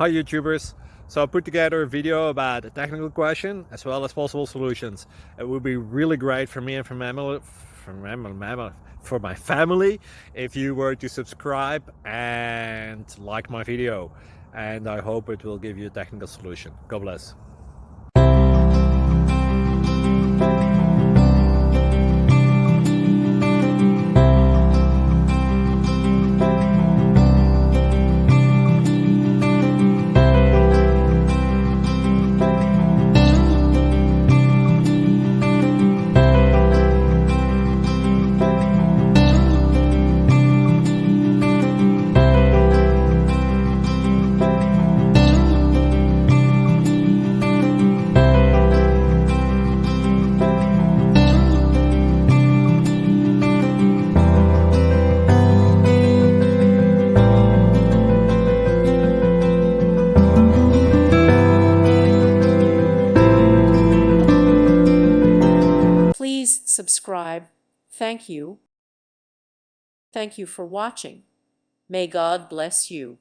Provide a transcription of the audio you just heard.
Hi YouTubers! So I put together a video about a technical question as well as possible solutions. It would be really great for me and for my family if you were to subscribe and like my video, and I hope it will give you a technical solution. God bless. Please subscribe. Thank you. Thank you for watching. May God bless you.